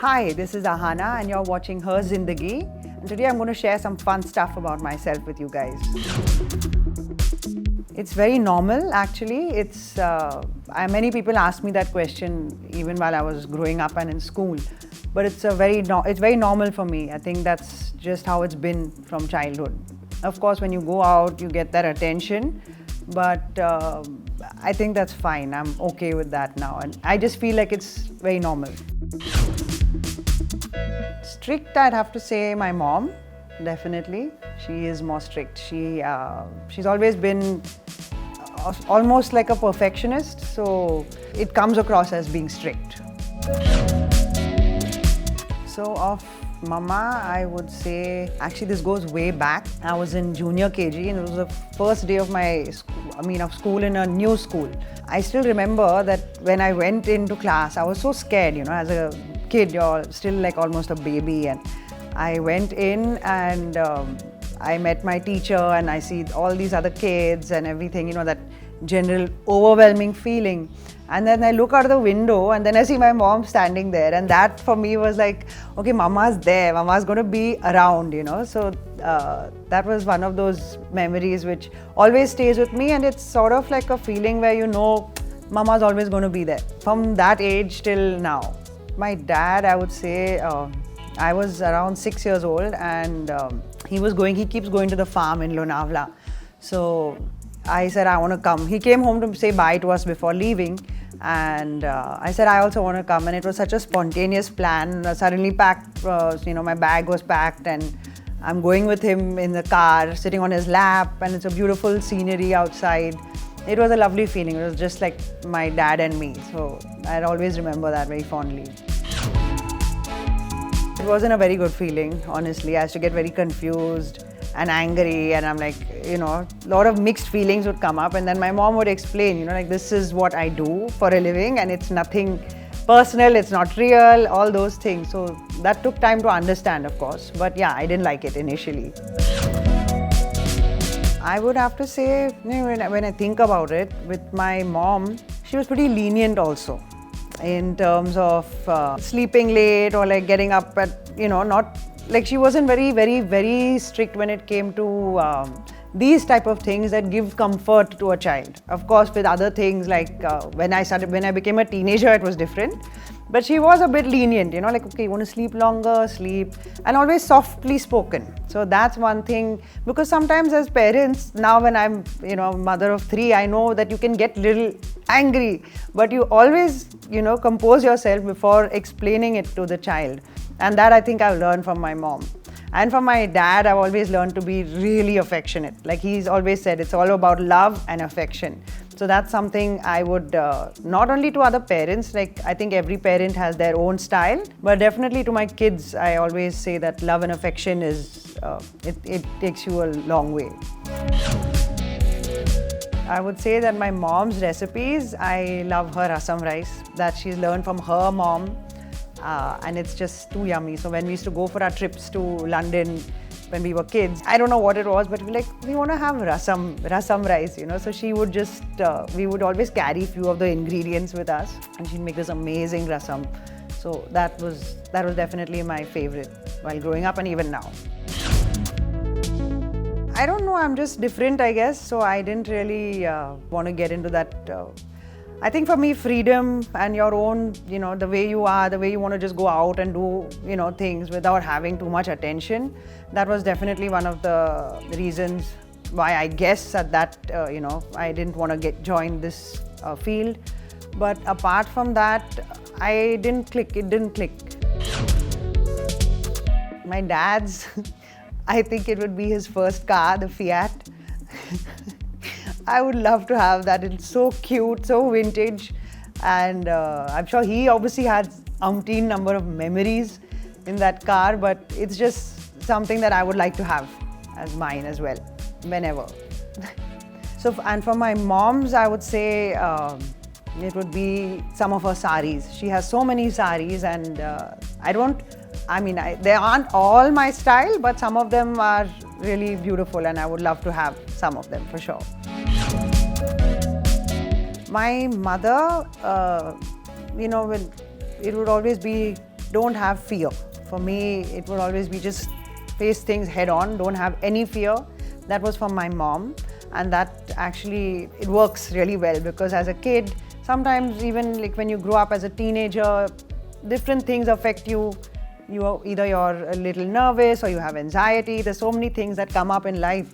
Hi, this is Ahana and you're watching HerZindagi. And today I'm going to share some fun stuff about myself with you guys. It's very normal actually. Many people ask me that question even while I was growing up and in school. But it's very normal for me. I think that's just how it's been from childhood. Of course, when you go out, you get that attention. But I think that's fine. I'm okay with that now. And I just feel like it's very normal. Strict, I'd have to say my mom, definitely. She is more strict. She's always been almost like a perfectionist, so it comes across as being strict. So of Mama, I would say, actually this goes way back. I was in junior KG and it was the first day of of school in a new school. I still remember that when I went into class, I was so scared, as a kid, you're still like almost a baby. And I went in and I met my teacher and I see all these other kids and everything, that general overwhelming feeling. And then I look out of the window and then I see my mom standing there, and that for me was like, okay, Mama's there, Mama's going to be around, So that was one of those memories which always stays with me, and it's sort of like a feeling where Mama's always going to be there from that age till now. My dad, I would say, I was around 6 years old and he keeps going to the farm in Lonavala. So I said, I want to come. He came home to say bye to us before leaving. And I said, I also want to come. And it was such a spontaneous plan. Suddenly packed, my bag was packed and I'm going with him in the car, sitting on his lap. And it's a beautiful scenery outside. It was a lovely feeling. It was just like my dad and me. So I'd always remember that very fondly. It wasn't a very good feeling, honestly. I used to get very confused and angry, and I'm like, a lot of mixed feelings would come up, and then my mom would explain, this is what I do for a living and it's nothing personal, it's not real, all those things. So that took time to understand, of course, but yeah, I didn't like it initially. I would have to say, when I think about it, with my mom, she was pretty lenient also in terms of sleeping late or like getting up at, not like she wasn't very, very, very strict when it came to these type of things that give comfort to a child. Of course, with other things like when I became a teenager, it was different. But she was a bit lenient, like, okay, you want to sleep longer, sleep, and always softly spoken. So that's one thing, because sometimes as parents, now when I'm, mother of 3, I know that you can get little angry, but you always, compose yourself before explaining it to the child. And that I think I've learned from my mom. And from my dad, I've always learned to be really affectionate. Like he's always said, it's all about love and affection. So that's something I would, not only to other parents, like I think every parent has their own style, but definitely to my kids, I always say that love and affection is, it takes you a long way. I would say that my mom's recipes, I love her rasam rice that she's learned from her mom. And it's just too yummy. So when we used to go for our trips to London when we were kids, I don't know what it was, but we want to have rasam rice, So she would we would always carry a few of the ingredients with us, and she'd make this amazing rasam. So that was definitely my favorite while growing up and even now. I don't know, I'm just different, I guess. So I didn't really want to get into that. I think for me, freedom and your own, the way you are, the way you want to just go out and do, things without having too much attention. That was definitely one of the reasons why I guess at that, I didn't want to join this field. But apart from that, it didn't click. My dad's, I think it would be his first car, the Fiat. I would love to have that. It's so cute, so vintage, and I'm sure he obviously has umpteen number of memories in that car, but it's just something that I would like to have as mine as well, whenever. And for my mom's, I would say it would be some of her saris. She has so many saris, and they aren't all my style, but some of them are really beautiful, and I would love to have some of them for sure. My mother, it would always be don't have fear. For me, it would always be just face things head on, don't have any fear. That was from my mom, and that actually, it works really well, because as a kid, sometimes even like when you grow up as a teenager, different things affect you. Either you're a little nervous or you have anxiety. There's so many things that come up in life.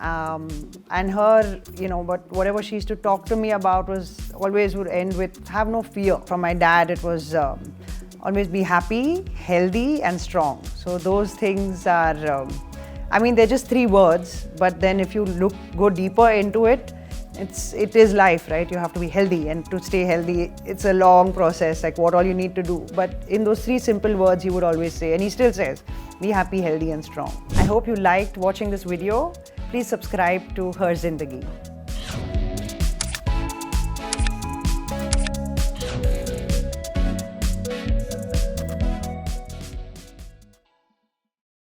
And her, but whatever she used to talk to me about was always would end with, have no fear. From my dad, it was always be happy, healthy and strong. So those things are, they're just 3 words, but then if you go deeper into it, it is life, right? You have to be healthy, and to stay healthy, it's a long process, like what all you need to do. But in those 3 simple words, he would always say, and he still says, be happy, healthy and strong. I hope you liked watching this video. Please subscribe to HerZindagi.